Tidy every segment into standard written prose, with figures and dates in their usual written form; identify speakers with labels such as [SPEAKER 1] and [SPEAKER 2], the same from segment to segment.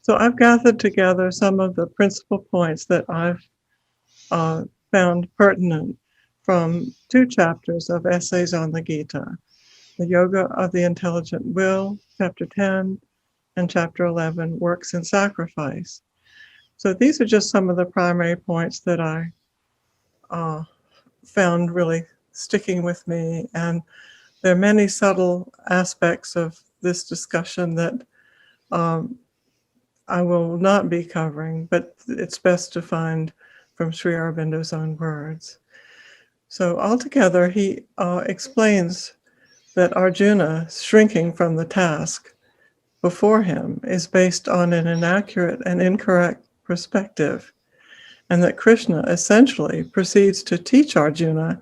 [SPEAKER 1] So I've gathered together some of the principal points that I've found pertinent from two chapters of Essays on the Gita, the Yoga of the Intelligent Will, chapter 10, and chapter 11, Works and Sacrifice. So these are just some of the primary points that I uh, found really sticking with me. And there are many subtle aspects of this discussion that um, I will not be covering, but it's best to find from Sri Aurobindo's own words. So altogether, he explains that Arjuna shrinking from the task before him is based on an inaccurate and incorrect perspective, and that Krishna essentially proceeds to teach Arjuna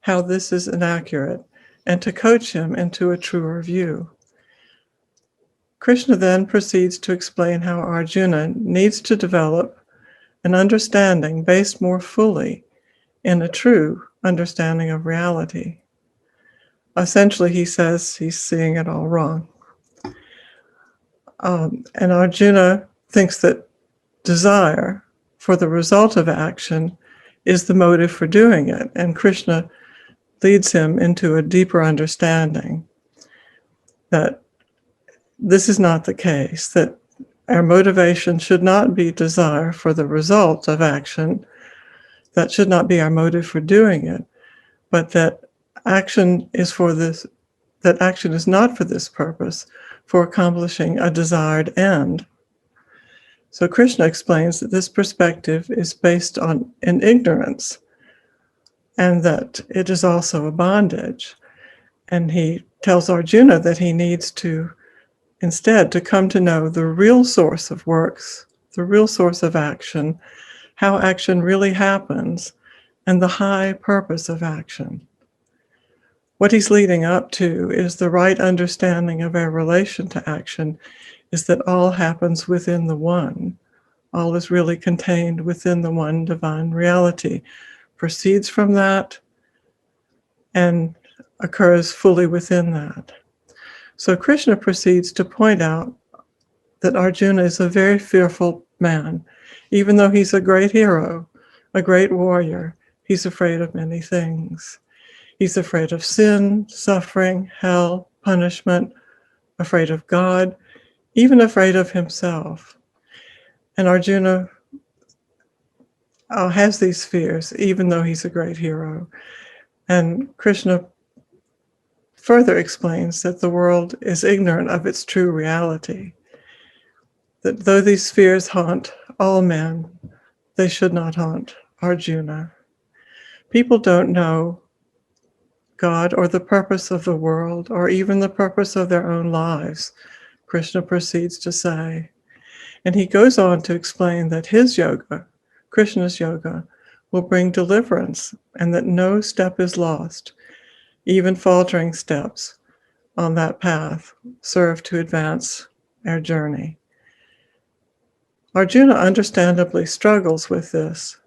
[SPEAKER 1] how this is inaccurate and to coach him into a truer view. Krishna then proceeds to explain how Arjuna needs to develop an understanding based more fully in a true understanding of reality. Essentially, he says he's seeing it all wrong. And Arjuna thinks that desire for the result of action is the motive for doing it, and Krishna leads him into a deeper understanding that this is not the case, that our motivation should not be desire for the result of action. That should not be our motive for doing it, but that action is not for this purpose, for accomplishing a desired end. So Krishna explains that this perspective is based on an ignorance, and that it is also a bondage. And he tells Arjuna that he needs to instead to come to know the real source of works, the real source of action, how action really happens, and the high purpose of action. What he's leading up to is the right understanding of our relation to action is that all happens within the one. All is really contained within the one divine reality, proceeds from that, and occurs fully within that. So Krishna proceeds to point out that Arjuna is a very fearful man. Even though he's a great hero, a great warrior, he's afraid of many things. He's afraid of sin, suffering, hell, punishment, afraid of God, even afraid of himself. And Arjuna has these fears, even though he's a great hero. And Krishna further explains that the world is ignorant of its true reality, that though these fears haunt all men, they should not haunt Arjuna. People don't know God or the purpose of the world or even the purpose of their own lives, Krishna proceeds to say. And he goes on to explain that his yoga, Krishna's yoga, will bring deliverance and that no step is lost. Even faltering steps on that path serve to advance our journey. Arjuna understandably struggles with this.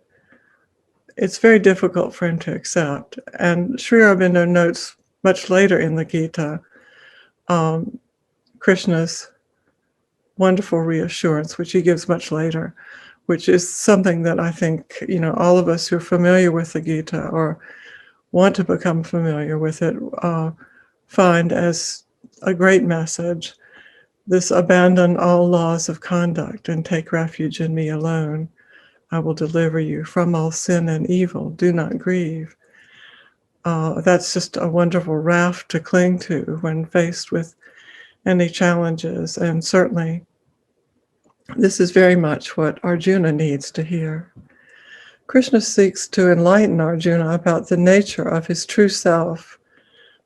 [SPEAKER 1] It's very difficult for him to accept. And Sri Aurobindo notes much later in the Gita Krishna's wonderful reassurance, which he gives much later, which is something that I think, all of us who are familiar with the Gita or want to become familiar with it find as a great message. This abandon all laws of conduct and take refuge in me alone. I will deliver you from all sin and evil. Do not grieve. That's just a wonderful raft to cling to when faced with any challenges. And certainly, this is very much what Arjuna needs to hear. Krishna seeks to enlighten Arjuna about the nature of his true self,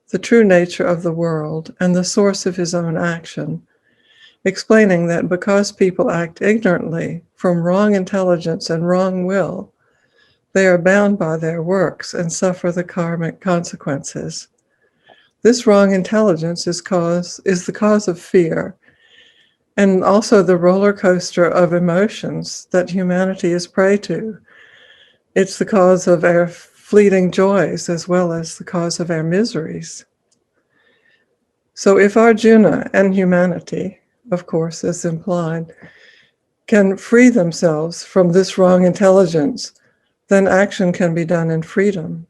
[SPEAKER 1] the true nature of the world, and the source of his own action, explaining that because people act ignorantly from wrong intelligence and wrong will, they are bound by their works and suffer the karmic consequences. This wrong intelligence is the cause of fear, and also the roller coaster of emotions that humanity is prey to. It's the cause of our fleeting joys as well as the cause of our miseries. So if Arjuna and humanity of course, is implied, can free themselves from this wrong intelligence, then action can be done in freedom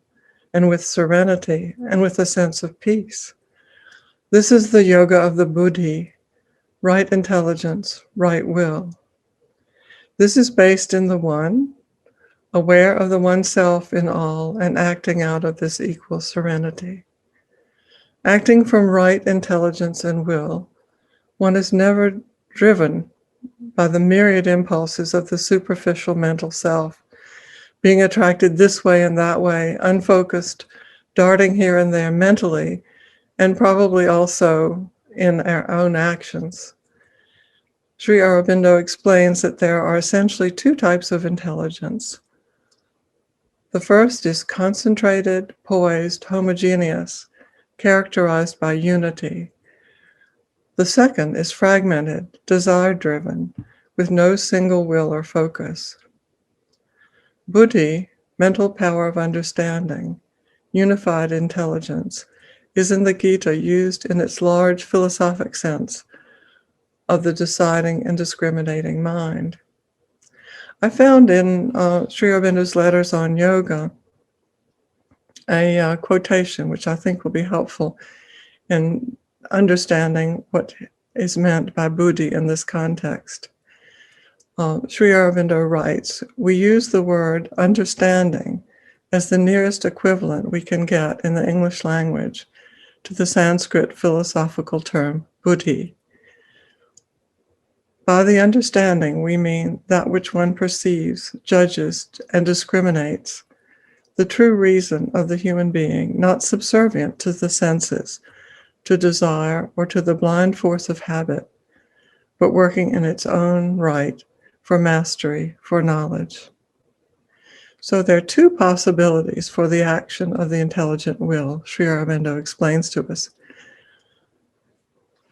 [SPEAKER 1] and with serenity and with a sense of peace. This is the yoga of the buddhi, right intelligence, right will. This is based in the one, aware of the oneself in all and acting out of this equal serenity. Acting from right intelligence and will, one is never driven by the myriad impulses of the superficial mental self, being attracted this way and that way, unfocused, darting here and there mentally, and probably also in our own actions. Sri Aurobindo explains that there are essentially two types of intelligence. The first is concentrated, poised, homogeneous, characterized by unity. The second is fragmented, desire-driven, with no single will or focus. Buddhi, mental power of understanding, unified intelligence, is in the Gita used in its large philosophic sense of the deciding and discriminating mind. I found in Sri Aurobindo's letters on yoga a quotation which I think will be helpful in understanding what is meant by buddhi in this context. Sri Aurobindo writes, "We use the word understanding as the nearest equivalent we can get in the English language to the Sanskrit philosophical term buddhi. By the understanding, we mean that which one perceives, judges, and discriminates, the true reason of the human being, not subservient to the senses, to desire, or to the blind force of habit, but working in its own right for mastery, for knowledge." So there are two possibilities for the action of the intelligent will, Sri Aurobindo explains to us.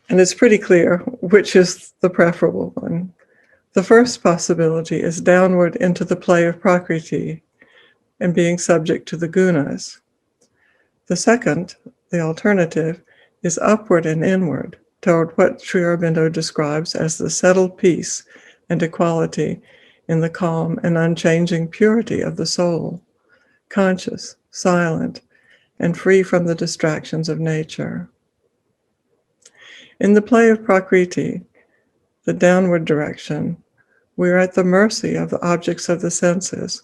[SPEAKER 1] And it's pretty clear which is the preferable one. The first possibility is downward into the play of Prakriti and being subject to the gunas. The second, the alternative, is upward and inward toward what Sri Aurobindo describes as the settled peace and equality in the calm and unchanging purity of the soul, conscious, silent, and free from the distractions of nature. In the play of Prakriti, the downward direction, we are at the mercy of the objects of the senses.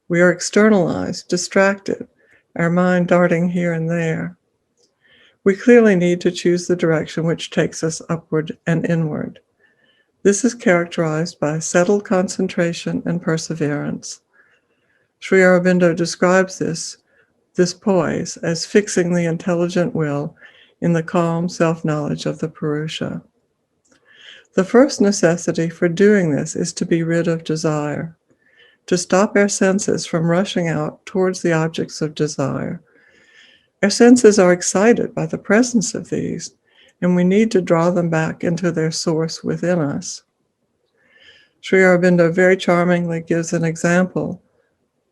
[SPEAKER 1] We are externalized, distracted, our mind darting here and there. We clearly need to choose the direction which takes us upward and inward. This is characterized by settled concentration and perseverance. Sri Aurobindo describes this poise as fixing the intelligent will in the calm self-knowledge of the Purusha. The first necessity for doing this is to be rid of desire, to stop our senses from rushing out towards the objects of desire. Our senses are excited by the presence of these, and we need to draw them back into their source within us. Sri Aurobindo very charmingly gives an example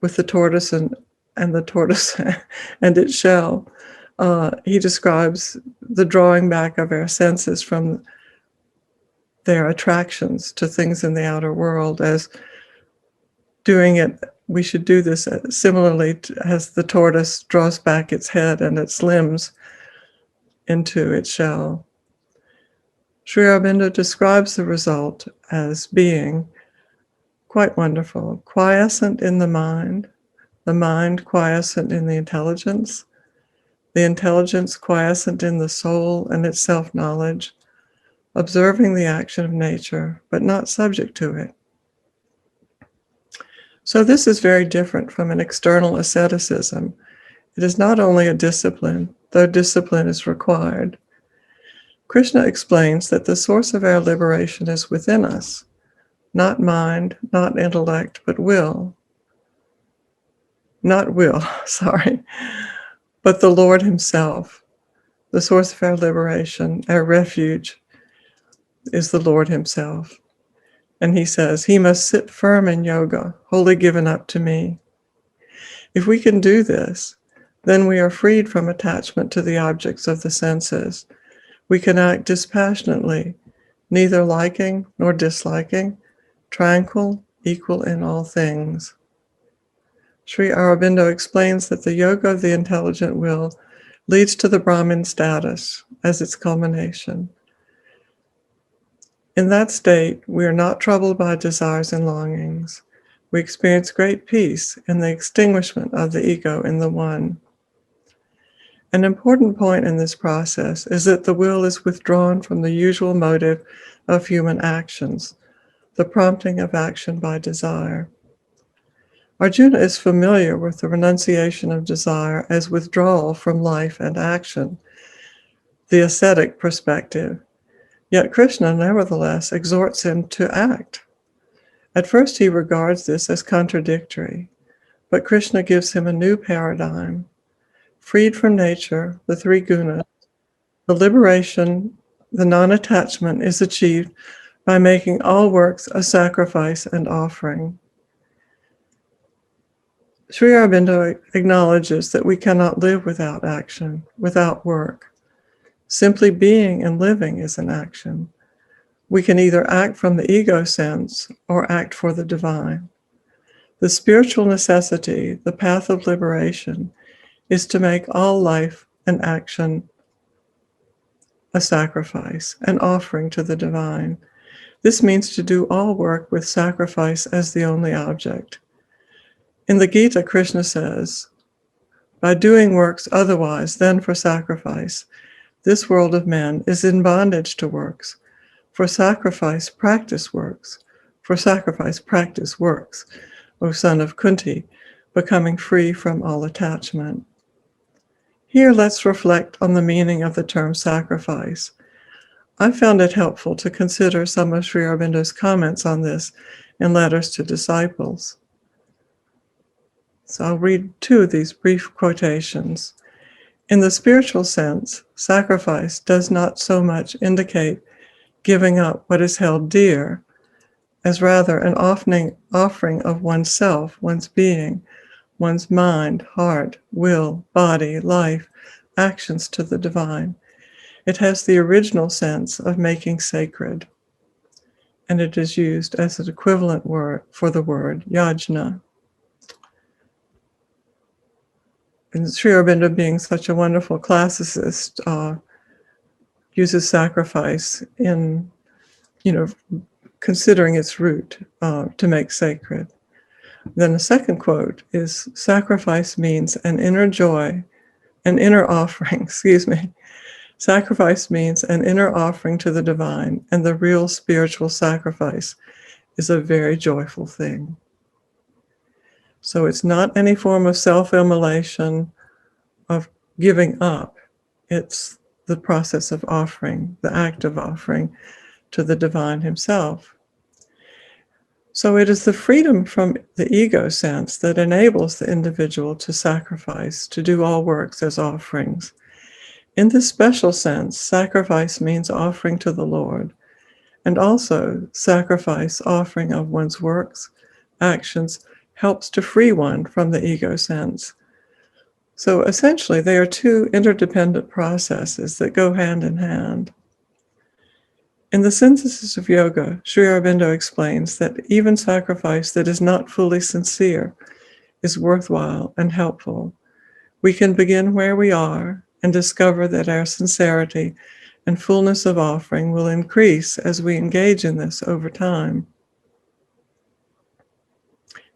[SPEAKER 1] with the tortoise and the tortoise and its shell. He describes the drawing back of our senses from their attractions to things in the outer world as doing it. We should do this similarly as the tortoise draws back its head and its limbs into its shell. Sri Aurobindo describes the result as being quite wonderful, quiescent in the mind quiescent in the intelligence quiescent in the soul and its self-knowledge, observing the action of nature, but not subject to it. So this is very different from an external asceticism. It is not only a discipline, though discipline is required. Krishna explains that the source of our liberation is within us, not mind, not intellect, but will. Not will, but the Lord himself. The source of our liberation, our refuge, is the Lord himself. And he says, he must sit firm in yoga, wholly given up to me. If we can do this, then we are freed from attachment to the objects of the senses. We can act dispassionately neither liking nor disliking, tranquil, equal in all things. Sri Aurobindo explains that the yoga of the intelligent will leads to the Brahmin status as its culmination. In that state, we are not troubled by desires and longings. We experience great peace in the extinguishment of the ego in the one. An important point in this process is that the will is withdrawn from the usual motive of human actions, the prompting of action by desire. Arjuna is familiar with the renunciation of desire as withdrawal from life and action, the ascetic perspective. Yet Krishna nevertheless exhorts him to act. At first he regards this as contradictory, but Krishna gives him a new paradigm. Freed from nature, the three gunas, the liberation, the non-attachment is achieved by making all works a sacrifice and offering. Sri Aurobindo acknowledges that we cannot live without action, without work. Simply being and living is an action. We can either act from the ego sense or act for the divine. The spiritual necessity, the path of liberation, is to make all life and action a sacrifice, an offering to the divine. This means to do all work with sacrifice as the only object. In the Gita, Krishna says, by doing works otherwise than for sacrifice, this world of men is in bondage to works. For sacrifice, practice works. For sacrifice, practice works, O son of Kunti, becoming free from all attachment. Here, let's reflect on the meaning of the term sacrifice. I found it helpful to consider some of Sri Aurobindo's comments on this in Letters to Disciples. So I'll read two of these brief quotations. In the spiritual sense, sacrifice does not so much indicate giving up what is held dear, as rather an offering of oneself, one's being, one's mind, heart, will, body, life, actions to the divine. It has the original sense of making sacred, and it is used as an equivalent word for the word yajna. And Sri Aurobindo, being such a wonderful classicist, uses sacrifice in, considering its root to make sacred. Then the second quote is, sacrifice means an inner joy, an inner offering, Sacrifice means an inner offering to the divine, and the real spiritual sacrifice is a very joyful thing. So it's not any form of self-immolation, of giving up. It's the process of offering, the act of offering to the divine himself. So it is the freedom from the ego sense that enables the individual to sacrifice, to do all works as offerings. In this special sense, sacrifice means offering to the Lord, and also sacrifice, offering of one's works, actions, helps to free one from the ego sense. So essentially, they are two interdependent processes that go hand in hand. In the Synthesis of Yoga, Sri Aurobindo explains that even sacrifice that is not fully sincere is worthwhile and helpful. We can begin where we are and discover that our sincerity and fullness of offering will increase as we engage in this over time.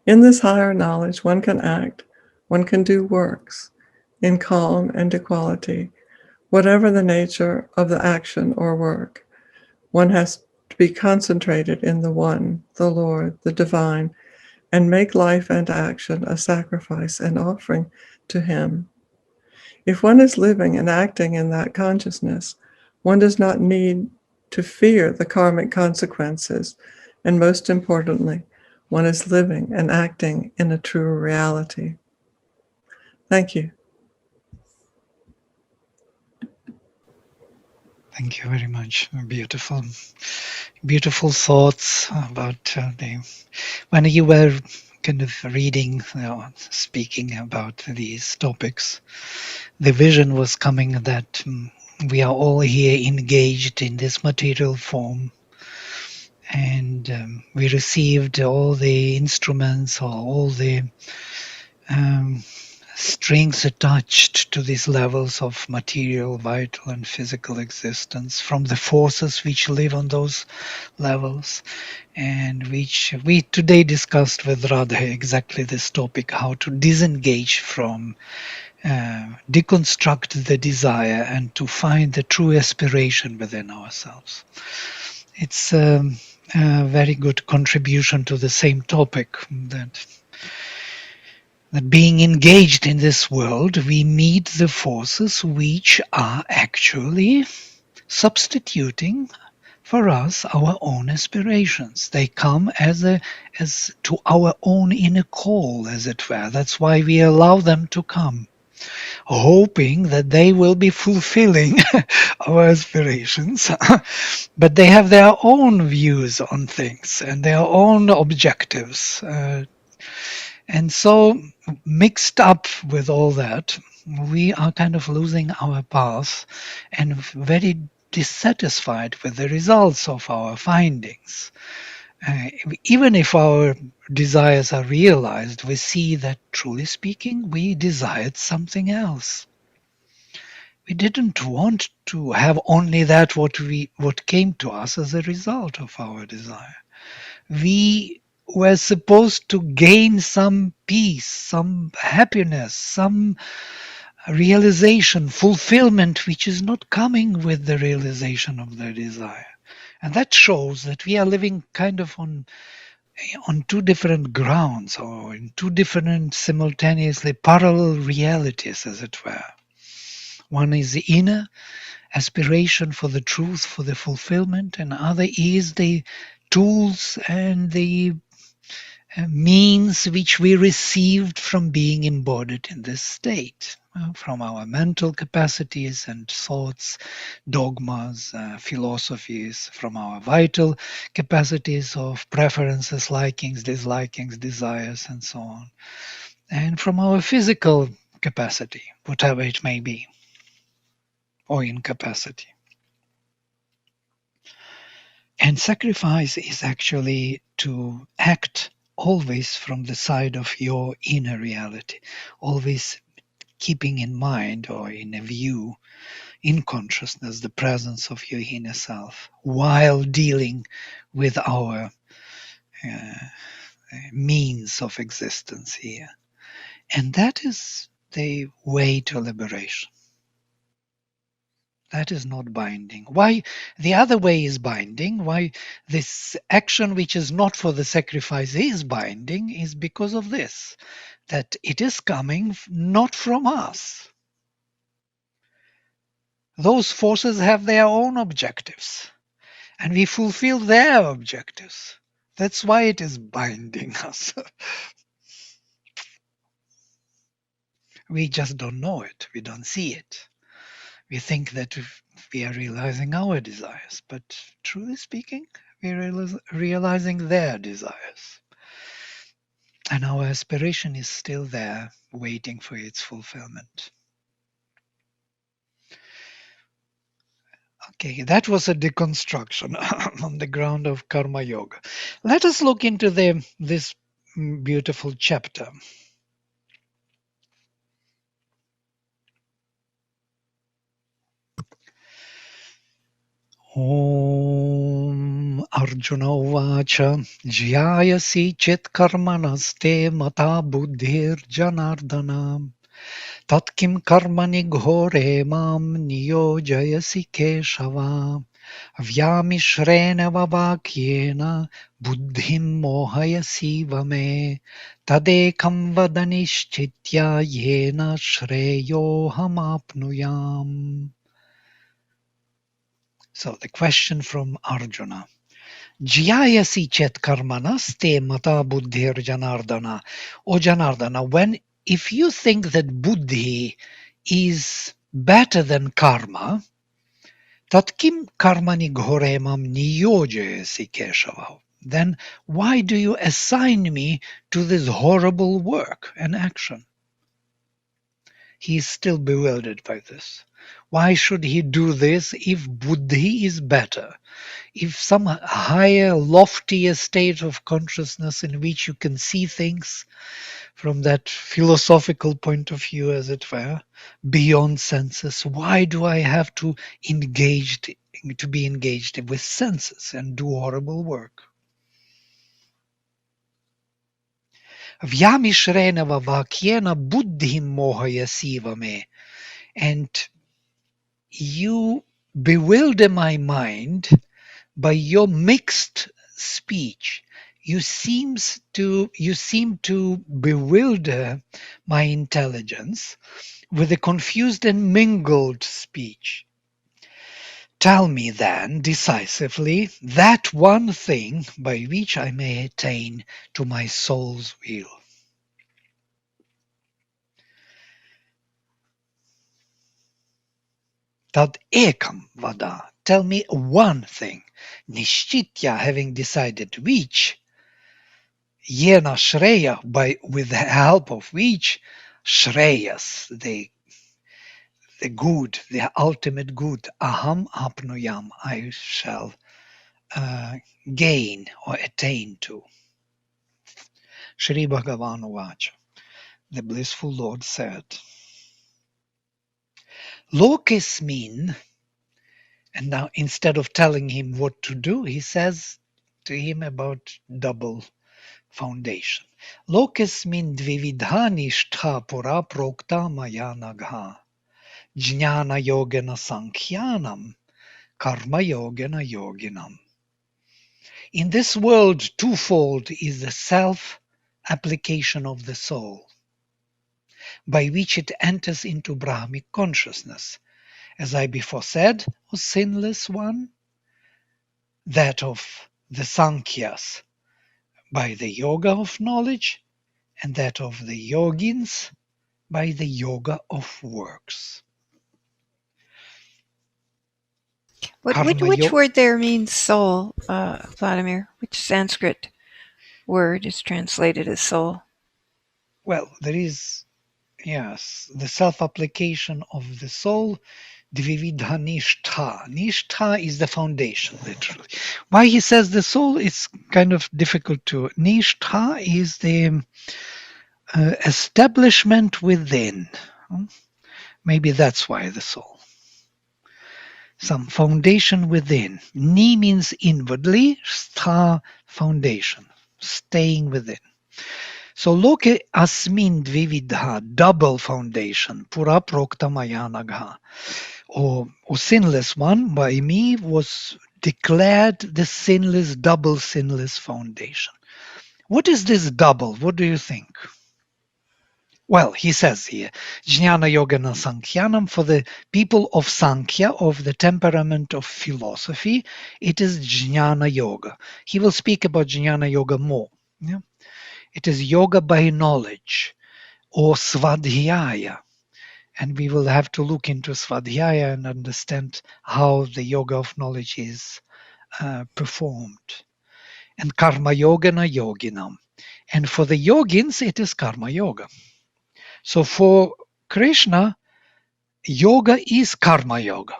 [SPEAKER 1] In this higher knowledge, one can act, one can do works in calm and equality, whatever the nature of the action or work. One has to be concentrated in the one, the Lord, the divine, and make life and action a sacrifice and offering to him. If one is living and acting in that consciousness, one does not need to fear the karmic consequences, and most importantly, one is living and acting in a true reality. Thank you.
[SPEAKER 2] Thank you very much. Beautiful, beautiful thoughts about when you were kind of reading, speaking about these topics, the vision was coming that we are all here engaged in this material form, and we received all the instruments or all the strings attached to these levels of material, vital, and physical existence from the forces which live on those levels, and which we today discussed with Radha exactly this topic, how to disengage from, deconstruct the desire, and to find the true aspiration within ourselves. It's a very good contribution to the same topic, that being engaged in this world, we meet the forces which are actually substituting for us our own aspirations. They come as to our own inner call, as it were. That's why we allow them to come, hoping that they will be fulfilling our aspirations. But they have their own views on things and their own objectives. And so, mixed up with all that, we are kind of losing our path and very dissatisfied with the results of our findings. Even if our desires are realized, we see that, truly speaking, we desired something else. We didn't want to have only that what came to us as a result of our desire. We were supposed to gain some peace, some happiness, some realization, fulfillment, which is not coming with the realization of the desire. And that shows that we are living kind of on two different grounds, or in two different simultaneously parallel realities, as it were. One is the inner aspiration for the truth, for the fulfillment, and other is the tools and the means which we received from being embodied in this state, from our mental capacities and thoughts, dogmas, philosophies, from our vital capacities of preferences, likings, dislikings, desires, and so on, and from our physical capacity, whatever it may be, or incapacity. And sacrifice is actually to act always from the side of your inner reality, always keeping in mind or in a view, in consciousness, the presence of your inner self, while dealing with our means of existence here. And that is the way to liberation. That is not binding. Why the other way is binding, why this action which is not for the sacrifice is binding, is because of this, that it is coming not from us. Those forces have their own objectives, and we fulfill their objectives. That's why it is binding us. We just don't know it. We don't see it. We think that we are realizing our desires, but truly speaking, we are realizing their desires. And our aspiration is still there, waiting for its fulfillment. Okay, that was a deconstruction on the ground of Karma Yoga. Let us look into this beautiful chapter. Om Arjuna Uvacha Jyayasi Chit Karmanaste Mata Buddhir Janardana Tatkim Karmani Ghore Mam Niyojayasi Keshava Vyamishrena Vavakyena Buddhim Mohayasi Vame Tadekam Vadanishchitya Yena Shreyo Hamapnuyam. So the question from Arjuna. Jyayasi chet karmanas te mata buddhir janardana. O Janardana, if you think that buddhi is better than karma, tat kim karmani ghoremam niyojayasi Keshava. Then why do you assign me to this horrible work and action? He is still bewildered by this. Why should he do this if buddhi is better? If some higher, loftier state of consciousness in which you can see things from that philosophical point of view, as it were, beyond senses, why do I have to be engaged with senses and do horrible work? Vyamishrena vakyena buddhim mohayasiva me. And you bewilder my mind by your mixed speech. You seem to bewilder my intelligence with a confused and mingled speech. Tell me then decisively that one thing by which I may attain to my soul's will. Tad ekam vada. Tell me one thing. Nishchitya, having decided which, Yena Shreya, with the help of which, Shreyas, the good, the ultimate good, Aham apnuyam, I shall gain or attain to. Shri Bhagavan Vacha, the blissful Lord said, Lokesmin, and now instead of telling him what to do, he says to him about double foundation. Lokesmin dvividha nishtha pura prokta maya nagha. Jnana yogena sankhyanam, karma yogena yoginam. In this world, twofold is the self-application of the soul, by which it enters into Brahmic consciousness. As I before said, O sinless one, that of the Sankhyas by the yoga of knowledge, and that of the yogins by the yoga of works.
[SPEAKER 3] Which word there means soul, Vladimir? Which Sanskrit word is translated as soul?
[SPEAKER 2] Well, there is, yes, the self-application of the soul, dvividha nishtha. Nishtha is the foundation, literally. Why he says the soul is kind of difficult to. Nishtha is the establishment within. Maybe that's why the soul. Some foundation within. Ni means inwardly, stha foundation, staying within. So loke asmin dvividha, double foundation, pura prokta maya nagha. O sinless one, by me was declared the sinless, double sinless foundation. What is this double? What do you think? Well, he says here, Jnana Yogana Sankhyanam, for the people of Sankhya, of the temperament of philosophy, it is Jnana Yoga. He will speak about Jnana Yoga more. Yeah? It is yoga by knowledge, or Svadhyaya. And we will have to look into Svadhyaya and understand how the yoga of knowledge is performed. And Karma Yogana Yoginam. And for the yogins, it is Karma Yoga. So for Krishna, yoga is karma yoga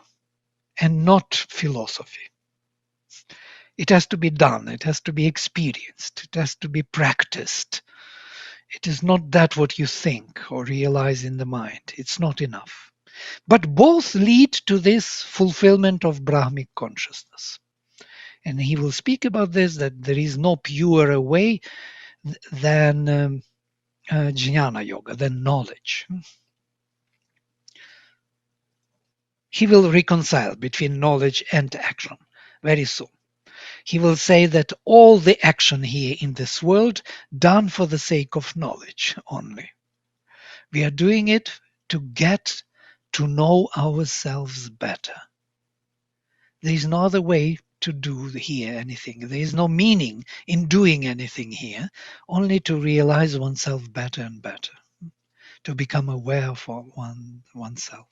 [SPEAKER 2] and not philosophy. It has to be done. It has to be experienced. It has to be practiced. It is not that what you think or realize in the mind. It's not enough. But both lead to this fulfillment of Brahmic consciousness. And he will speak about this, that there is no purer way than Jnana Yoga, than knowledge. He will reconcile between knowledge and action very soon. He will say that all the action here in this world done for the sake of knowledge only. We are doing it to get to know ourselves better. There is no other way to do here anything. There is no meaning in doing anything here, only to realize oneself better and better, to become aware of oneself.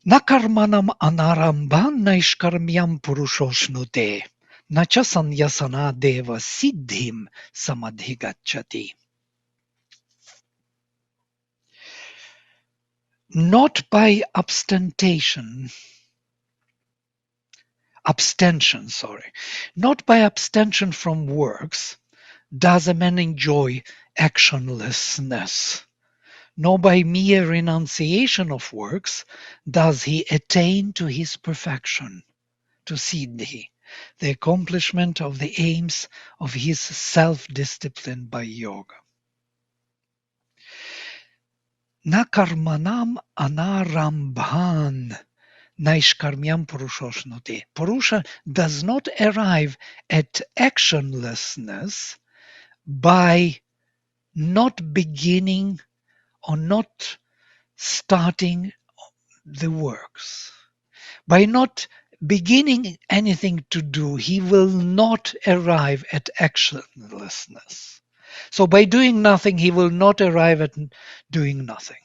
[SPEAKER 2] Na karmanam anarambhan naishkarmyam purushoshnude, na cha sanyasana deva siddhim samadhigacchati. not by not by abstention from works does a man enjoy actionlessness, nor by mere renunciation of works does he attain to his perfection, to siddhi, the accomplishment of the aims of his self-discipline by yoga. Na karmanam anarambhan naishkarmyam purushoshnote. Purusha does not arrive at actionlessness by not beginning or not starting the works. By not beginning anything to do, he will not arrive at actionlessness. So by doing nothing, he will not arrive at doing nothing.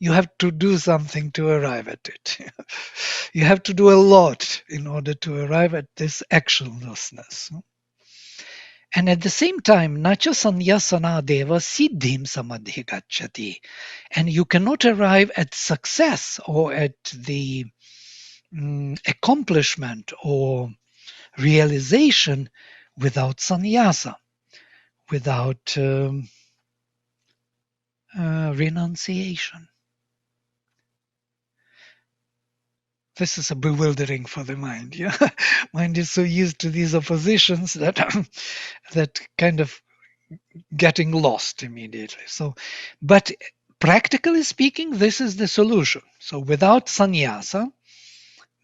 [SPEAKER 2] You have to do something to arrive at it. You have to do a lot in order to arrive at this actionlessness. And at the same time, nacha sanyasana deva siddhim samadhigacchati. And you cannot arrive at success or at the accomplishment or realization without sannyasa, without renunciation. This is a bewildering for the mind. Yeah, mind is so used to these oppositions that that kind of getting lost immediately. So, but practically speaking, this is the solution. So, without sannyasa,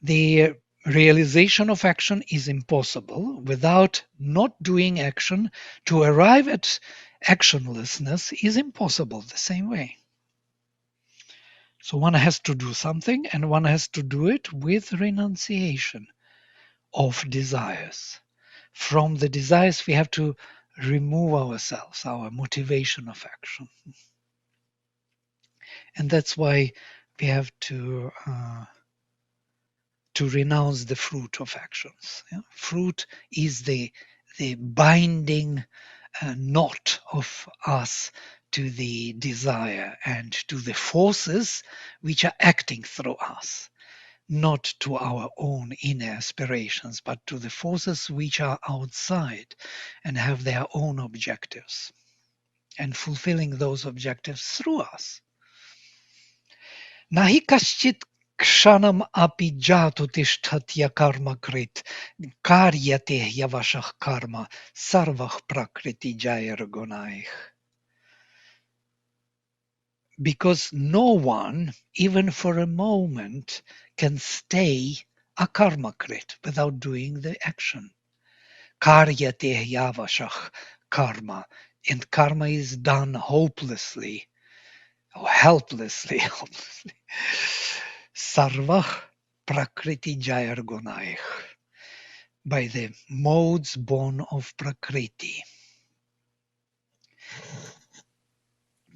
[SPEAKER 2] the realization of action is impossible. Without not doing action, to arrive at actionlessness is impossible the same way. So one has to do something, and one has to do it with renunciation of desires. From the desires, we have to remove ourselves, our motivation of action. And that's why we have to renounce the fruit of actions. Yeah? Fruit is the binding knot of us to the desire and to the forces which are acting through us, not to our own inner aspirations, but to the forces which are outside and have their own objectives, and fulfilling those objectives through us. Nahi kaschit kshanam api jatu tishtatya karma krit karyate yavashach karma sarvach prakriti jayar gunaich. Because no one, even for a moment, can stay a karmakrit without doing the action. Karyate yavashach karma. And karma is done hopelessly, or helplessly. Sarvach prakriti jayar gunaich. By the modes born of prakriti.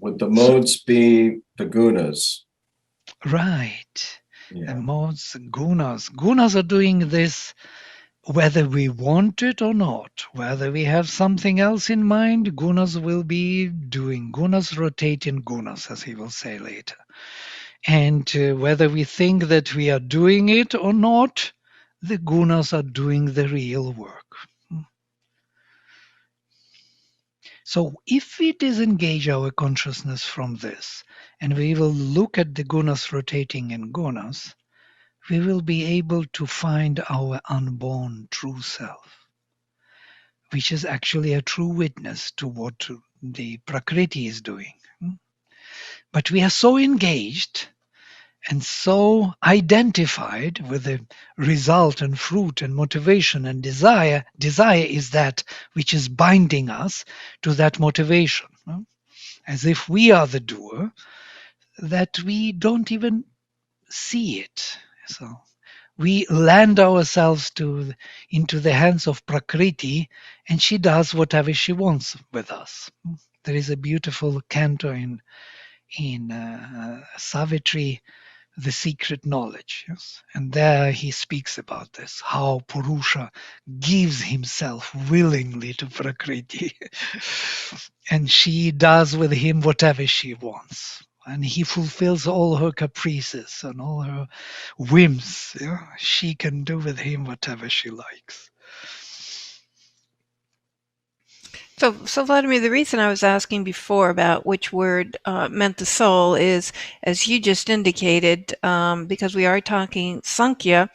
[SPEAKER 4] Would the modes be the gunas?
[SPEAKER 2] Right.
[SPEAKER 4] Yeah.
[SPEAKER 2] The modes, gunas. Gunas are doing this whether we want it or not. Whether we have something else in mind, gunas will be doing. Gunas rotate in gunas, as he will say later. And whether we think that we are doing it or not, the gunas are doing the real work. So if we disengage our consciousness from this, and we will look at the gunas rotating in gunas, we will be able to find our unborn true self, which is actually a true witness to what the Prakriti is doing. But we are so engaged and so identified with the result and fruit and motivation and desire. Desire is that which is binding us to that motivation, as if we are the doer, that we don't even see it. So we land ourselves into the hands of Prakriti, and she does whatever she wants with us. There is a beautiful canto in Savitri, The Secret Knowledge, yes? And there he speaks about this, how Purusha gives himself willingly to Prakriti, and she does with him whatever she wants. and he fulfills all her caprices and all her whims. Yeah? She can do with him whatever she likes.
[SPEAKER 3] So Vladimir, the reason I was asking before about which word meant the soul is, as you just indicated, because we are talking Sankhya,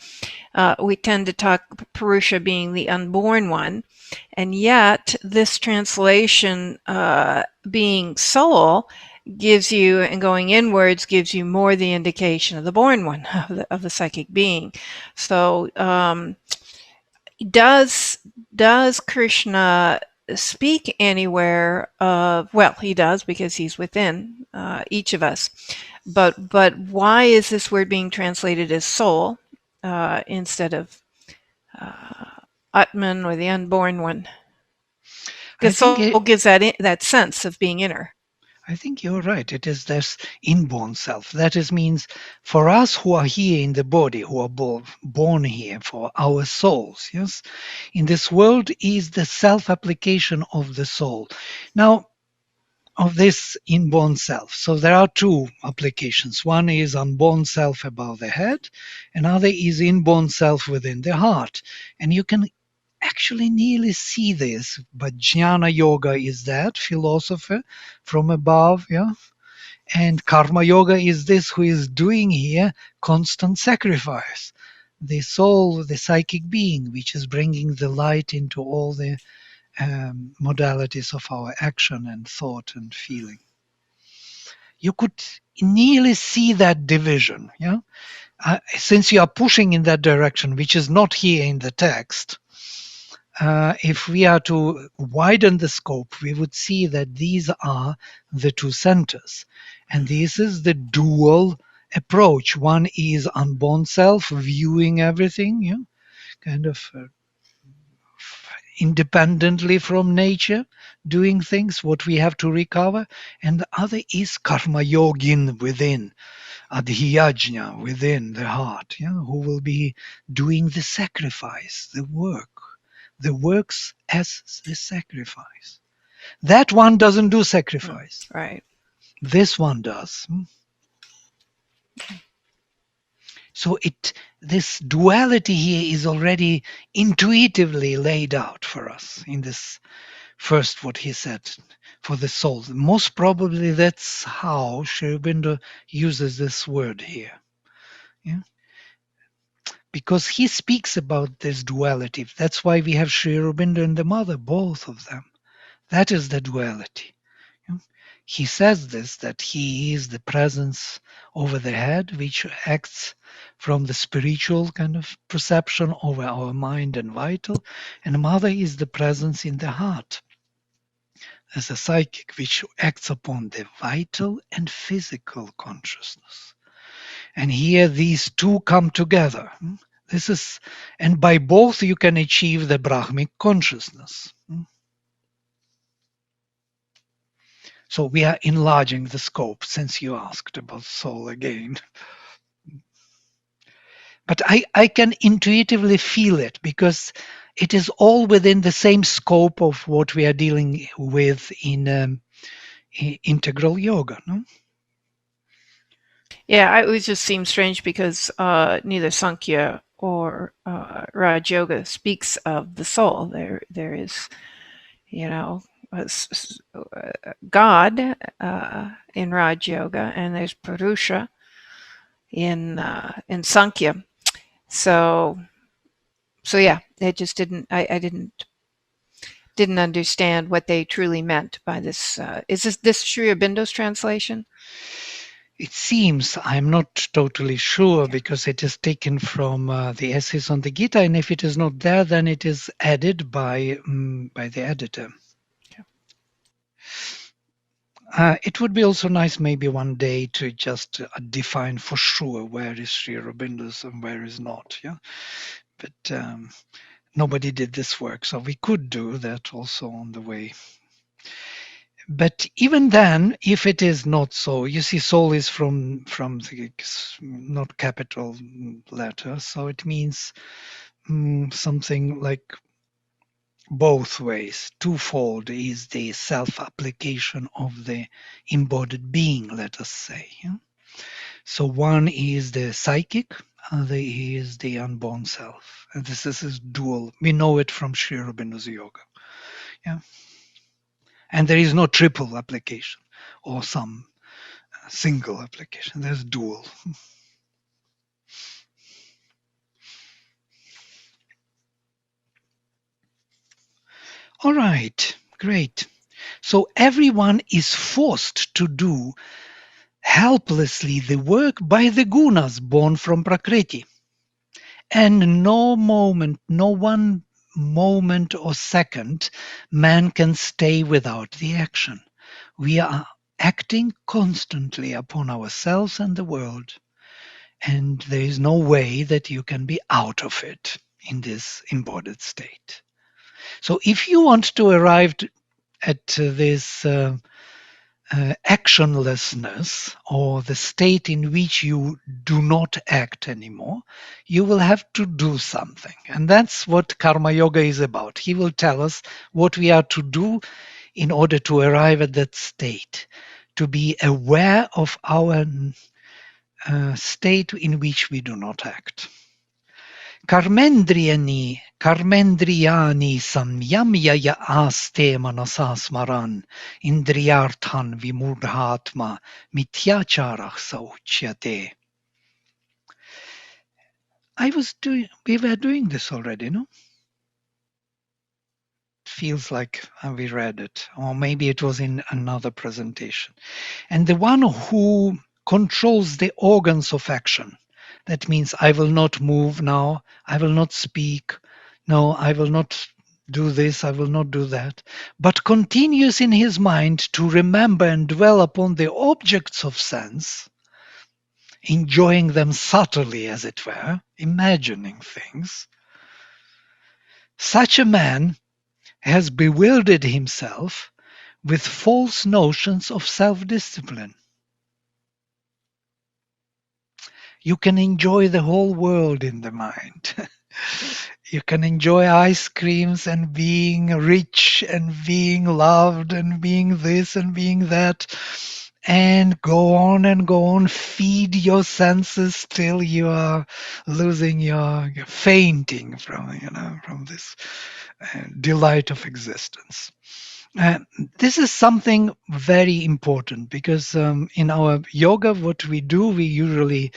[SPEAKER 3] we tend to talk Purusha being the unborn one, and yet this translation being soul gives you, and going inwards gives you more the indication of the born one, of the psychic being. So does Krishna speak anywhere of, well, he does because he's within each of us, but why is this word being translated as soul instead of Atman, or the unborn one? Because soul gives that sense of being inner.
[SPEAKER 2] I think you're right. It is this inborn self. That is, means for us who are here in the body, who are born here, for our souls, yes, in this world is the self-application of the soul. Now, of this inborn self. So there are two applications. One is unborn self above the head, another is inborn self within the heart. And you can actually nearly see this, but Jnana Yoga is that philosopher from above, yeah. And Karma Yoga is this who is doing here constant sacrifice. The soul, the psychic being, which is bringing the light into all the modalities of our action and thought and feeling. You could nearly see that division, yeah. Since you are pushing in that direction, which is not here in the text, if we are to widen the scope, we would see that these are the two centers. And this is the dual approach. One is unborn self, viewing everything, yeah, kind of independently from nature, doing things, what we have to recover. And the other is karma yogin within, adhyajna within the heart, yeah, who will be doing the sacrifice, the works as the sacrifice. That one doesn't do sacrifice.
[SPEAKER 3] Right.
[SPEAKER 2] This one does. So this duality here is already intuitively laid out for us in this first, what he said, for the soul. Most probably that's how Sri Aurobindo uses this word here. Yeah? Because he speaks about this duality. That's why we have Sri Aurobindo and the Mother, both of them. That is the duality. He says this, that he is the presence over the head, which acts from the spiritual kind of perception over our mind and vital, and Mother is the presence in the heart as a psychic, which acts upon the vital and physical consciousness. And here these two come together. And by both you can achieve the Brahmic consciousness. So we are enlarging the scope, since you asked about soul again. But I can intuitively feel it, because it is all within the same scope of what we are dealing with in integral yoga. No?
[SPEAKER 3] Yeah, it would just seem strange because neither Sankhya or Raj Yoga speaks of the soul. There is, God in Raj Yoga, and there's Purusha in Sankhya. So yeah, it just didn't. I didn't understand what they truly meant by this. Is this Sri Aurobindo's translation?
[SPEAKER 2] It seems, I'm not totally sure, because it is taken from the essays on the Gita, and if it is not there, then it is added by the editor. It would be also nice maybe one day to just define for sure where is Sri Aurobindo's and where is not. Yeah, but nobody did this work, so we could do that also on the way. But even then, if it is not so, you see, soul is from the not capital letter, so it means something like both ways. Twofold is the self-application of the embodied being, let us say. Yeah? So one is the psychic, other is the unborn self. And this is dual. We know it from Sri Aurobindo's yoga. Yeah? And there is no triple application or some single application. There's dual. All right, great. So everyone is forced to do helplessly the work by the gunas born from Prakriti. And no one moment or second, man can stay without the action. We are acting constantly upon ourselves and the world. And there is no way that you can be out of it in this embodied state. So if you want to arrive at this actionlessness, or the state in which you do not act anymore, you will have to do something. And that's what Karma Yoga is about. He will tell us what we are to do in order to arrive at that state, to be aware of our state in which we do not act. Karmendriyani samyamya aste manasasmaran indriyarthan vimudhatma mityacharah sauchyate. We were doing this already, no? Feels like we read it, or maybe it was in another presentation. And the one who controls the organs of action, that means I will not move now, I will not speak, no, I will not do this, I will not do that, but continues in his mind to remember and dwell upon the objects of sense, enjoying them subtly, as it were, imagining things. Such a man has bewildered himself with false notions of self-discipline. You can enjoy the whole world in the mind. You can enjoy ice creams and being rich and being loved and being this and being that, and go on, feed your senses till you are losing you're fainting from this delight of existence. This is something very important, because in our yoga, what we do, we usually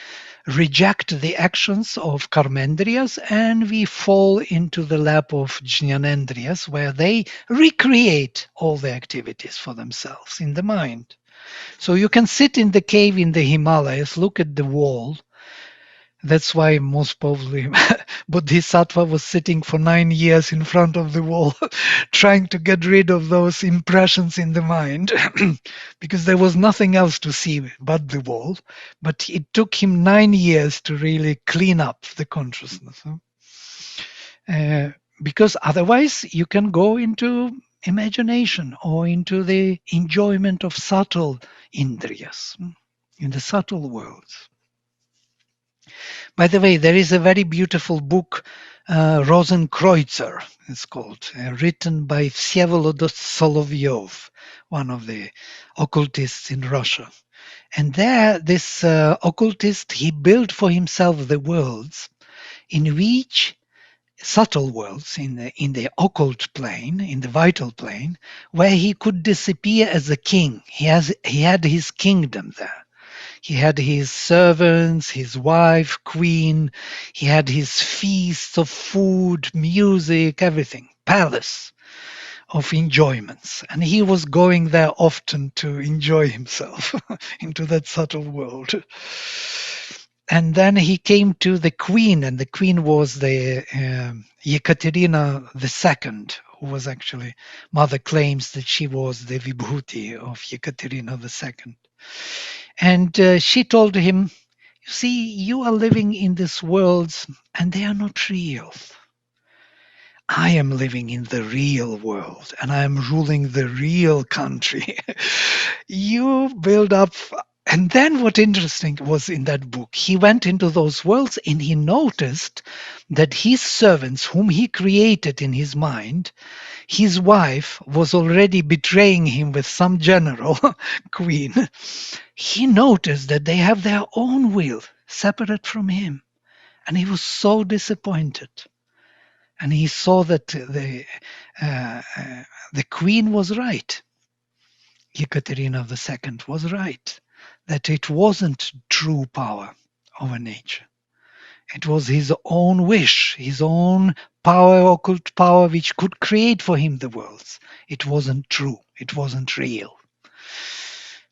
[SPEAKER 2] reject the actions of karmendriyas and we fall into the lap of jnanendriyas, where they recreate all the activities for themselves in the mind. So you can sit in the cave in the Himalayas, look at the wall. That's why most probably Bodhisattva was sitting for 9 years in front of the wall, trying to get rid of those impressions in the mind, because there was nothing else to see but the wall. But it took him 9 years to really clean up the consciousness. Because otherwise you can go into imagination or into the enjoyment of subtle indriyas, in the subtle worlds. By the way, there is a very beautiful book, Rosenkreuzer, it's called, written by Vsevolod Solovyov, one of the occultists in Russia. And there, this occultist, he built for himself the worlds in which subtle worlds in the occult plane, in the vital plane, where he could disappear as a king. He had his kingdom there. He had his servants, his wife, queen. He had his feasts of food, music, everything, palace of enjoyments. And he was going there often to enjoy himself into that subtle world. And then he came to the queen, and the queen was the Yekaterina II, who was actually, mother claims that she was the Vibhuti of Yekaterina II. And she told him, you see, you are living in these worlds and they are not real. I am living in the real world and I am ruling the real country. You build up And then what interesting was in that book, he went into those worlds and he noticed that his servants, whom he created in his mind, his wife was already betraying him with some general, queen. He noticed that they have their own will, separate from him. And he was so disappointed. And he saw that the queen was right. Ekaterina II was right, that it wasn't true power over nature. It was his own wish, his own power, occult power, which could create for him the worlds. It wasn't true. It wasn't real.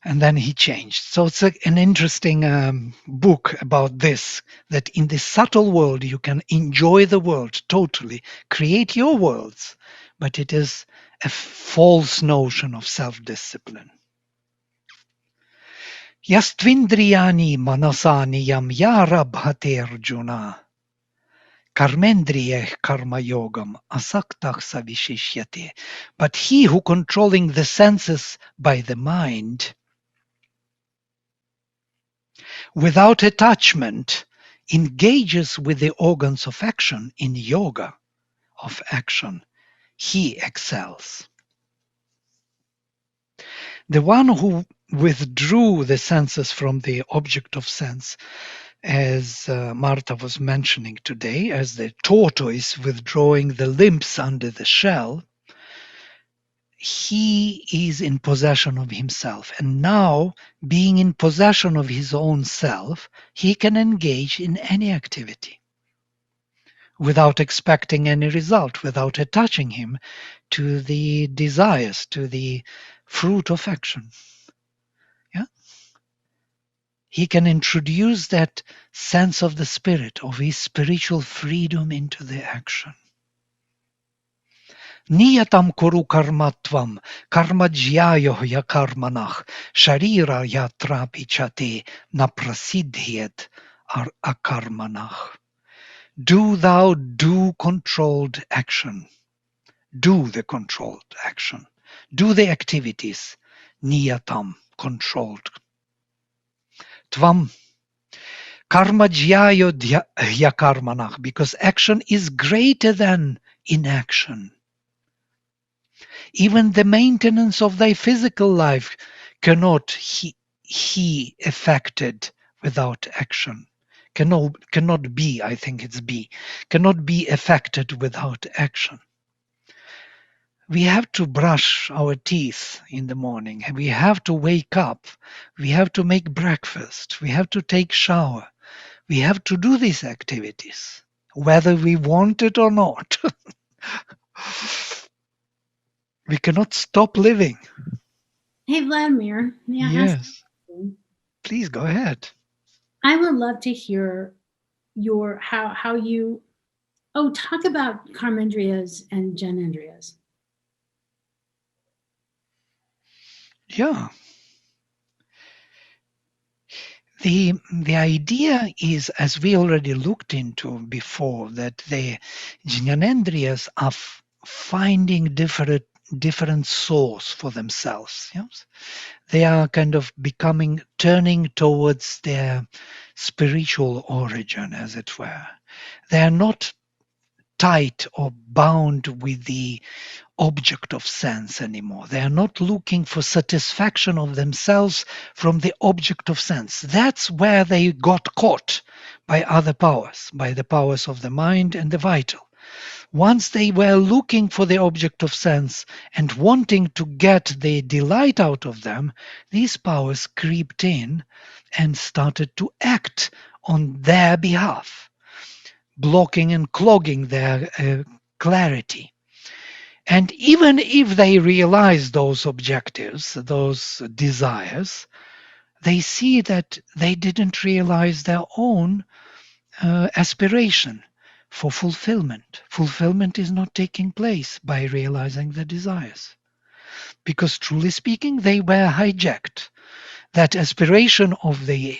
[SPEAKER 2] And then he changed. So it's an interesting book about this, that in the subtle world you can enjoy the world totally, create your worlds, but it is a false notion of self-discipline. Yastvindriyani manasani yam yarabhate Arjuna. Karmendriye karma yogam asaktah savishishyate. But he who controlling the senses by the mind, without attachment, engages with the organs of action in yoga of action, he excels. The one who withdrew the senses from the object of sense, as Marta was mentioning today, as the tortoise withdrawing the limbs under the shell, he is in possession of himself. And now, being in possession of his own self, he can engage in any activity without expecting any result, without attaching him to the desires, to the fruit of action. Yeah? He can introduce that sense of the spirit, of his spiritual freedom into the action. Niyatam kuru karmatvam, karma jyayo ya karmanach, sharira yatrapi chate, na prasidhyet ar akarmanach. Do thou do controlled action. Do the controlled action. Do the activities. Niyatam, controlled. Tvam, karma jyayo ya karmanach, because action is greater than inaction. Even the maintenance of thy physical life cannot he affected without action. Cannot be, I think it's be, cannot be affected without action. We have to brush our teeth in the morning. We have to wake up. We have to make breakfast. We have to take shower. We have to do these activities, whether we want it or not. We cannot stop living.
[SPEAKER 5] Hey, Vladimir, may I ask
[SPEAKER 2] Yes.
[SPEAKER 5] you?
[SPEAKER 2] Please go ahead.
[SPEAKER 5] I would love to hear your how you talk about Karmendriyas and Janendriyas.
[SPEAKER 2] Yeah. The idea is, as we already looked into before, that the Jnanendriyas are finding different source for themselves. Yes? They are kind of turning towards their spiritual origin, as it were. They are not tight or bound with the object of sense anymore. They are not looking for satisfaction of themselves from the object of sense. That's where they got caught by other powers, by the powers of the mind and the vital. Once they were looking for the object of sense and wanting to get the delight out of them, these powers creeped in and started to act on their behalf, blocking and clogging their clarity. And even if they realize those objectives, those desires, they see that they didn't realize their own aspiration for fulfillment. Fulfillment is not taking place by realizing the desires. Because truly speaking, they were hijacked. That aspiration of the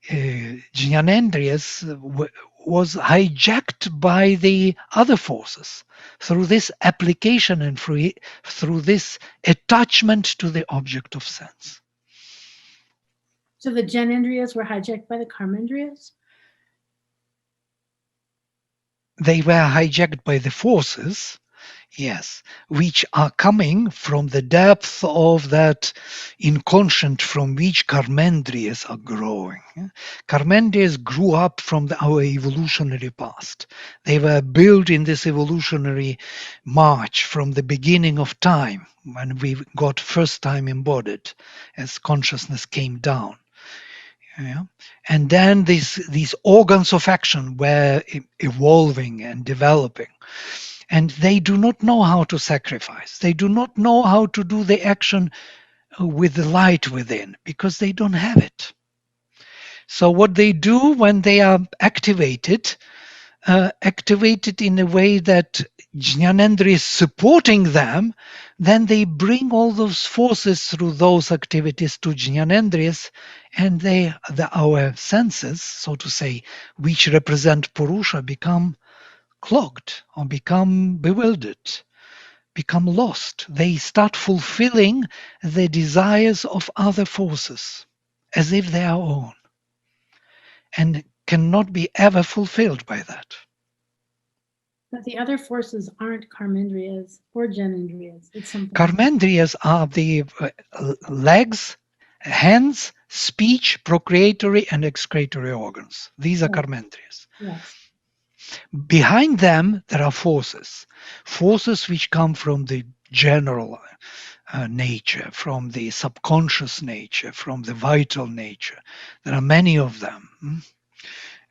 [SPEAKER 2] Jnanendriyas was hijacked by the other forces through this application and through this attachment to the object of sense.
[SPEAKER 5] So the Genendrias were hijacked by the Carmendrias?
[SPEAKER 2] They were hijacked by the forces, yes, which are coming from the depth of that inconscient from which Carmendrias are growing. Carmendrias grew up from our evolutionary past. They were built in this evolutionary march from the beginning of time, when we got first time embodied as consciousness came down. Yeah. And then these organs of action were evolving and developing. And they do not know how to sacrifice. They do not know how to do the action with the light within, because they don't have it. So what they do when they are activated in a way that Jnanendra is supporting them, then they bring all those forces through those activities to Jnanendras, and our senses, so to say, which represent Purusha, become clogged or become bewildered, become lost. They start fulfilling the desires of other forces as if they are own, and cannot be ever fulfilled by that.
[SPEAKER 5] But the other forces aren't Carmendrias or Genendrias. It's something.
[SPEAKER 2] Carmendrias are the legs, hands, speech, procreatory and excretory organs. These are
[SPEAKER 5] Right.
[SPEAKER 2] Carmendrias.
[SPEAKER 5] Yes.
[SPEAKER 2] Behind them, there are forces which come from the general nature, from the subconscious nature, from the vital nature. There are many of them.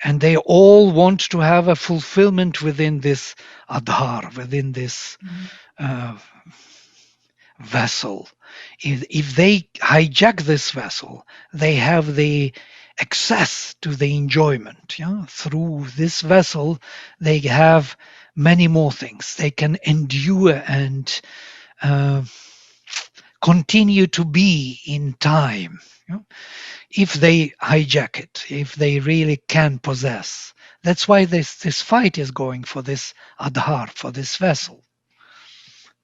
[SPEAKER 2] And they all want to have a fulfillment within this adhar, within this vessel. If they hijack this vessel, they have the access to the enjoyment. Yeah? Through this vessel, they have many more things. They can endure and continue to be in time. Yeah? If they hijack it, if they really can possess. That's why this fight is going for this adhar, for this vessel.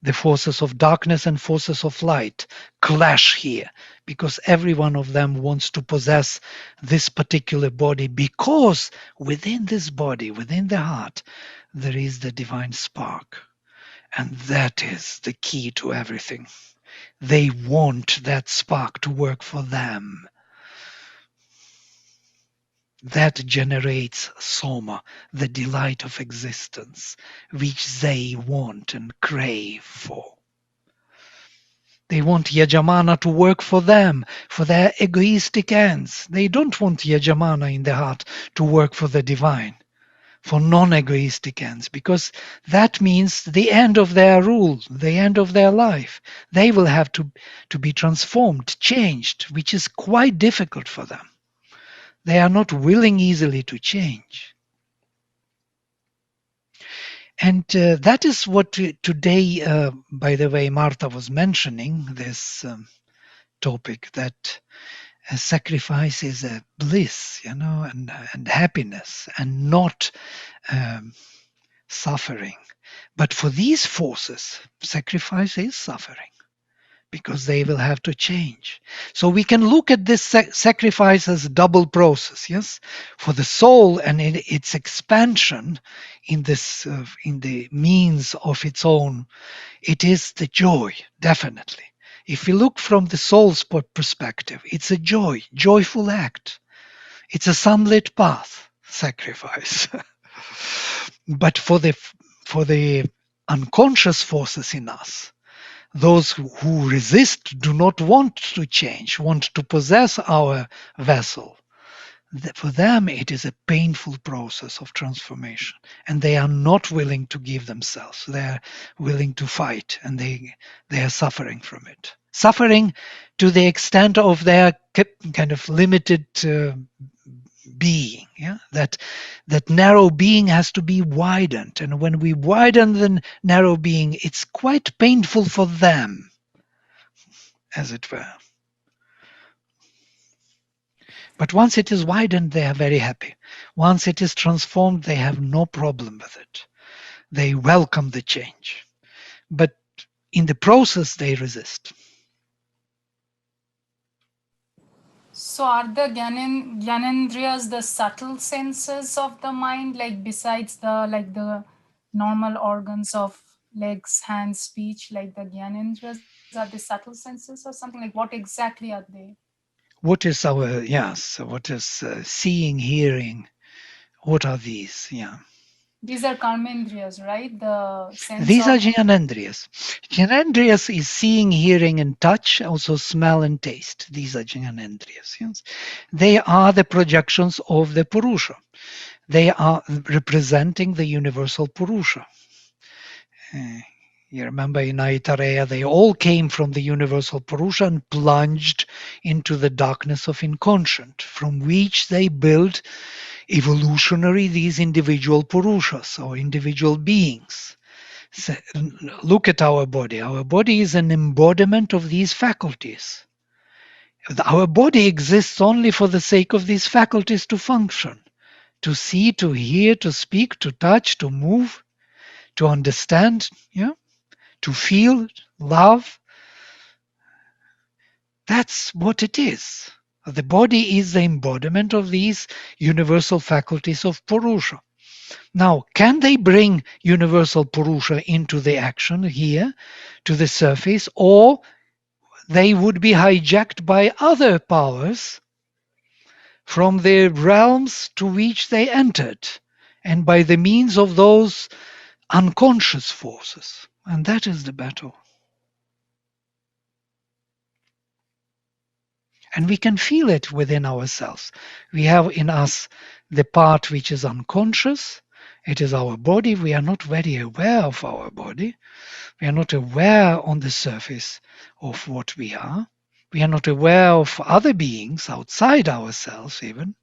[SPEAKER 2] The forces of darkness and forces of light clash here, because every one of them wants to possess this particular body, because within this body, within the heart, there is the divine spark. And that is the key to everything. They want that spark to work for them. That generates soma, the delight of existence, which they want and crave for. They want Yajamana to work for them, for their egoistic ends. They don't want Yajamana in the heart to work for the divine, for non-egoistic ends, because that means the end of their rule, the end of their life. They will have to be transformed, changed, which is quite difficult for them. They are not willing easily to change. And that is what today, by the way, Martha was mentioning, this topic, that sacrifice is a bliss, and happiness, and not suffering. But for these forces, sacrifice is suffering, because they will have to change. So we can look at this sacrifice as a double process, yes? For the soul and in its expansion in this, in the means of its own, it is the joy, definitely. If we look from the soul's perspective, it's a joyful act. It's a sunlit path, sacrifice. But for the unconscious forces in us, those who resist, do not want to change, want to possess our vessel, for them it is a painful process of transformation, and they are not willing to give themselves. They are willing to fight, and they are suffering from it. Suffering to the extent of their kind of limited being, yeah, that narrow being has to be widened, and when we widen the narrow being, it's quite painful for them, as it were. But once it is widened, they are very happy. Once it is transformed, they have no problem with it. They welcome the change, but in the process they resist.
[SPEAKER 6] So are the Gyanendriyas the subtle senses of the mind, like besides the normal organs of legs, hands, speech, like the Gyanendriyas are the subtle senses or something? Like what exactly are they?
[SPEAKER 2] What is our, yes, what is seeing, hearing? What are these? Yeah.
[SPEAKER 6] These are Karmendriyas, right? The sense
[SPEAKER 2] These are
[SPEAKER 6] of
[SPEAKER 2] Jnanendriyas. Jnanendriyas is seeing, hearing, and touch, also smell and taste. These are Jnanendriyas. Yes? They are the projections of the Purusha. They are representing the universal Purusha. You remember in Aitareya, they all came from the universal Purusha and plunged into the darkness of inconscient, from which they built evolutionary these individual Purushas or individual beings. So, look at our body. Our body is an embodiment of these faculties. Our body exists only for the sake of these faculties to function, to see, to hear, to speak, to touch, to move, to understand, yeah, to feel, love. That's what it is. The body is the embodiment of these universal faculties of Purusha. Now, can they bring universal Purusha into the action here, to the surface, or they would be hijacked by other powers from the realms to which they entered, and by the means of those unconscious forces? And that is the battle. And we can feel it within ourselves. We have in us the part which is unconscious. It is our body. We are not very aware of our body. We are not aware on the surface of what we are. We are not aware of other beings outside ourselves, even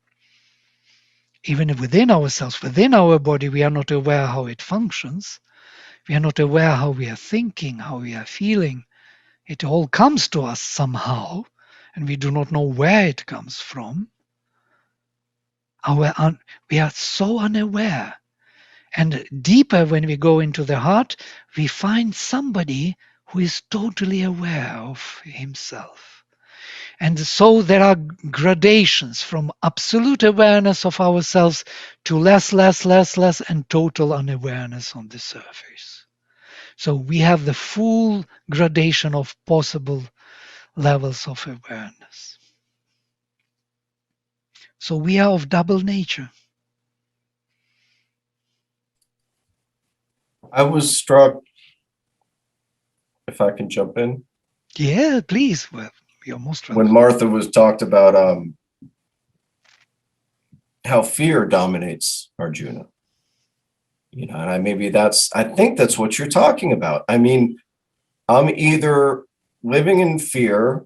[SPEAKER 2] within ourselves, within our body. We are not aware how it functions. We are not aware how we are thinking, how we are feeling. It all comes to us somehow, and we do not know where it comes from. We are so unaware. And deeper, when we go into the heart, we find somebody who is totally aware of himself. And so there are gradations from absolute awareness of ourselves to less, and total unawareness on the surface. So we have the full gradation of possible levels of awareness. So we are of double nature.
[SPEAKER 4] I was struck, if I can jump in,
[SPEAKER 2] Yeah, please. Well, you're most welcome.
[SPEAKER 4] when Martha was talked about how fear dominates Arjuna. You know, and I think that's what you're talking about. I mean, I'm either living in fear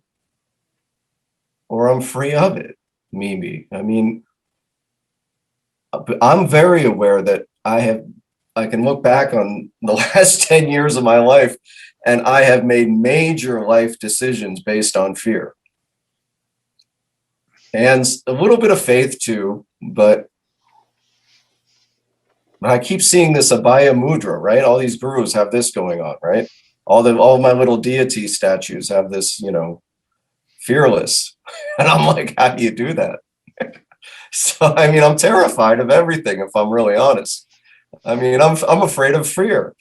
[SPEAKER 4] or I'm free of it, maybe. I mean, I'm very aware that I can look back on the last 10 years of my life and I have made major life decisions based on fear. And a little bit of faith too, but I keep seeing this Abhaya Mudra, right? All these gurus have this going on, right? All my little deity statues have this, you know, fearless. And I'm like, how do you do that? So, I mean, I'm terrified of everything, if I'm really honest. I mean, I'm afraid of fear.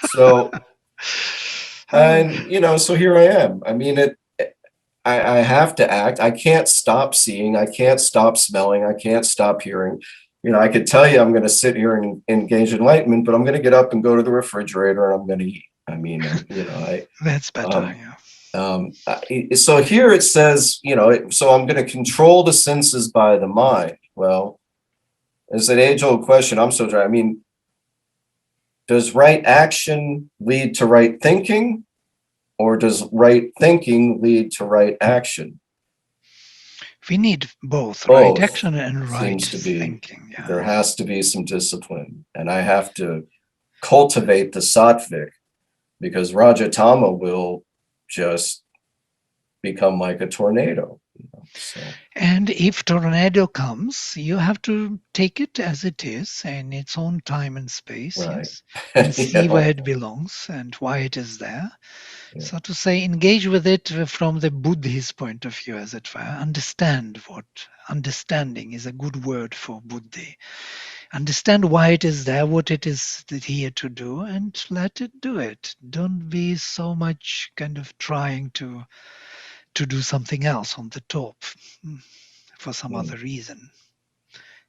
[SPEAKER 4] So, and, you know, so here I am. I mean, I have to act. I can't stop seeing. I can't stop smelling. I can't stop hearing. You know, I could tell you I'm going to sit here and engage enlightenment, but I'm going to get up and go to the refrigerator and I'm going to eat. I mean, you know,
[SPEAKER 2] That's better. Yeah.
[SPEAKER 4] So here it says, you know, so I'm going to control the senses by the mind. Well, it's an age-old question. I'm so dry. I mean, does right action lead to right thinking, or does right thinking lead to right action?
[SPEAKER 2] We need both,
[SPEAKER 4] Both
[SPEAKER 2] right action and right
[SPEAKER 4] seems to be.
[SPEAKER 2] thinking. Yeah.
[SPEAKER 4] There has to be some discipline, and I have to cultivate the sattvic, because Rajatama will just become like a tornado. So
[SPEAKER 2] And if tornado comes, you have to take it as it is in its own time and space,
[SPEAKER 4] right.
[SPEAKER 2] yes, and see
[SPEAKER 4] Yeah.
[SPEAKER 2] where it belongs and why it is there.
[SPEAKER 4] Yeah.
[SPEAKER 2] So to say, engage with it from the Buddhist point of view, as it were. Understand what understanding is a good word for Buddhi. Understand why it is there, what it is that here to do, and let it do it. Don't be so much kind of trying to do something else on the top for some
[SPEAKER 4] Mm.
[SPEAKER 2] other reason.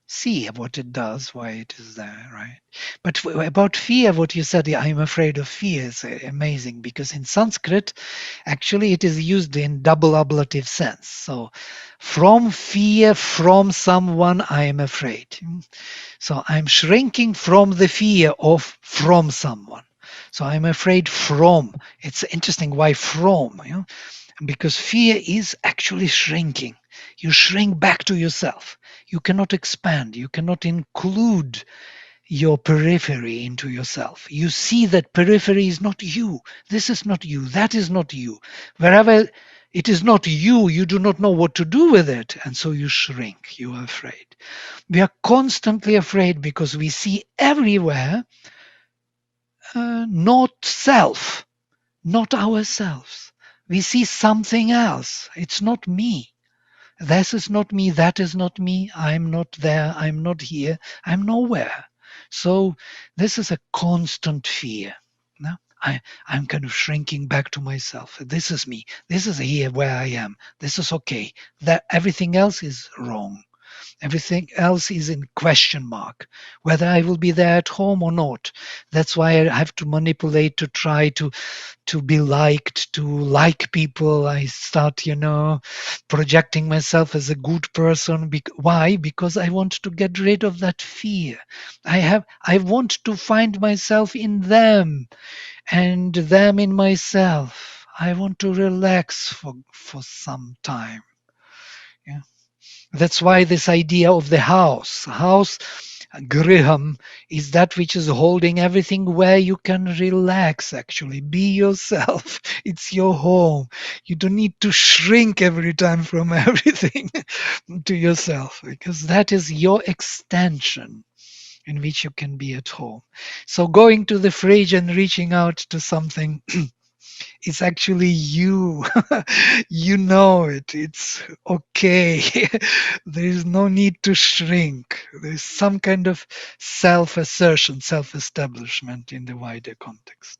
[SPEAKER 2] See what it does, why it is there, right? But about fear, what you said, I'm afraid of fear, is amazing, because in Sanskrit, actually it is used in double ablative sense. So from fear, from someone, I am afraid. So I'm shrinking from the fear of from someone. So I'm afraid from. It's interesting why from, because fear is actually shrinking. You shrink back to yourself. You cannot expand. You cannot include your periphery into yourself. You see that periphery is not you. This is not you. That is not you. Wherever it is not you, you do not know what to do with it. And so you shrink. You are afraid. We are constantly afraid because we see everywhere not self, not ourselves. We see something else. It's not me. This is not me. That is not me. I'm not there. I'm not here. I'm nowhere. So this is a constant fear. No? I'm kind of shrinking back to myself. This is me. This is here where I am. This is okay. That everything else is wrong. Everything else is in question mark, whether I will be there at home or not. That's why I have to manipulate to try to be liked, to like people. I start, projecting myself as a good person. Why? Because I want to get rid of that fear. I want to find myself in them and them in myself. I want to relax for some time. Yeah. That's why this idea of the house, griham, is that which is holding everything where you can relax, actually. Be yourself. It's your home. You don't need to shrink every time from everything to yourself, because that is your extension in which you can be at home. So going to the fridge and reaching out to something, it's actually you. You know it. It's okay. There is no need to shrink. There's some kind of self assertion, self establishment in the wider context.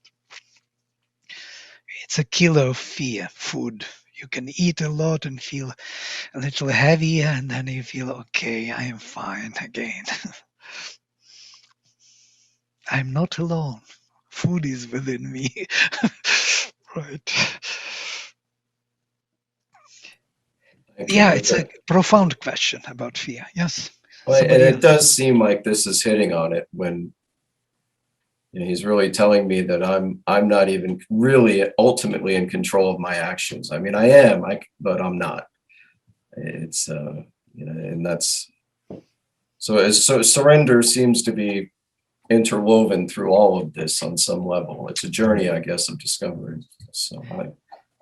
[SPEAKER 2] It's a killer of fear, food. You can eat a lot and feel a little heavier, and then you feel, okay, I am fine again. I'm not alone. Food is within me. Right.
[SPEAKER 4] Thank you.
[SPEAKER 2] Yeah, it's a profound question about fear. Yes.
[SPEAKER 4] Well, and
[SPEAKER 2] Somebody
[SPEAKER 4] it
[SPEAKER 2] else.
[SPEAKER 4] does seem like this is hitting on it when he's really telling me that I'm not even really ultimately in control of my actions. I mean, I am, but I'm not. It's and that's so surrender seems to be interwoven through all of this on some level. It's a journey, I guess, of discovery. So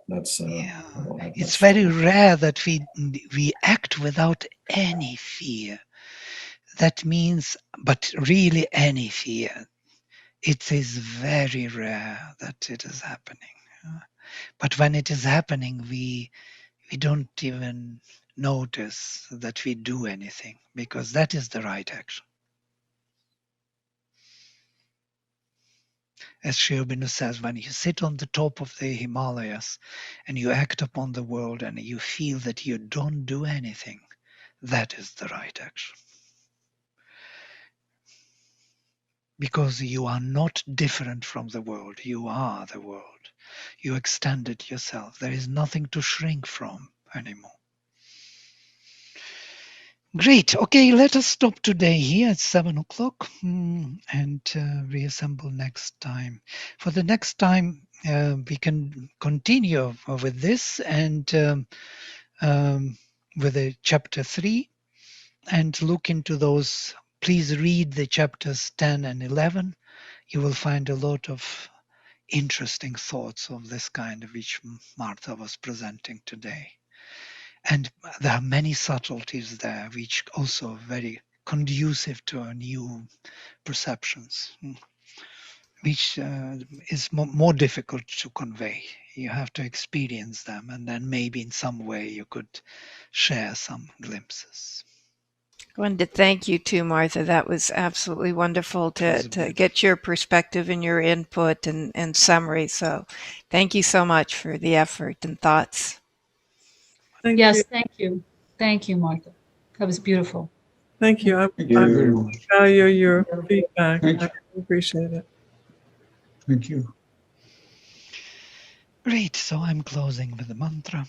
[SPEAKER 4] that's
[SPEAKER 2] Yeah,
[SPEAKER 4] I don't have
[SPEAKER 2] it's
[SPEAKER 4] much
[SPEAKER 2] very
[SPEAKER 4] to-
[SPEAKER 2] rare that we act without any fear. That means, but really any fear. It is very rare that it is happening. But when it is happening, we don't even notice that we do anything, because that is the right action. As Sri Aurobindo says, when you sit on the top of the Himalayas and you act upon the world and you feel that you don't do anything, that is the right action. Because you are not different from the world. You are the world. You extended yourself. There is nothing to shrink from anymore. Great. Okay, let us stop today here at 7 o'clock and reassemble next time. For the next time, we can continue with this and with the chapter 3 and look into those. Please read the chapters 10 and 11. You will find a lot of interesting thoughts of this kind which Martha was presenting today. And there are many subtleties there, which also are very conducive to our new perceptions, which is more difficult to convey. You have to experience them, and then maybe in some way you could share some glimpses.
[SPEAKER 3] I wanted to thank you too, Martha. That was absolutely wonderful to get your perspective and your input and summary. So thank you so much for the effort and thoughts.
[SPEAKER 1] Thank
[SPEAKER 7] Yes,
[SPEAKER 1] you.
[SPEAKER 7] thank you. Thank you, Martha. That was beautiful.
[SPEAKER 1] Thank you.
[SPEAKER 8] Thank you very much.
[SPEAKER 1] value your feedback.
[SPEAKER 8] Thank
[SPEAKER 1] I
[SPEAKER 8] you.
[SPEAKER 1] appreciate it.
[SPEAKER 8] Thank you.
[SPEAKER 2] Great, so I'm closing with the mantra.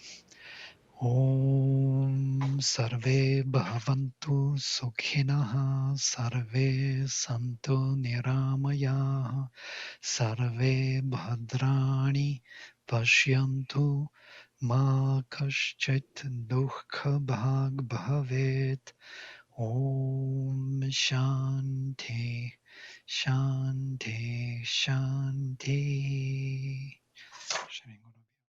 [SPEAKER 2] Om Sarve Bhavantu Sukhinaha Sarve Santu Niramaya Sarve Bhadrani Pashyantu Ma Kaschit Dukha Bhag Bhavet. Om Shanti Shanti Shanti. Shri Guru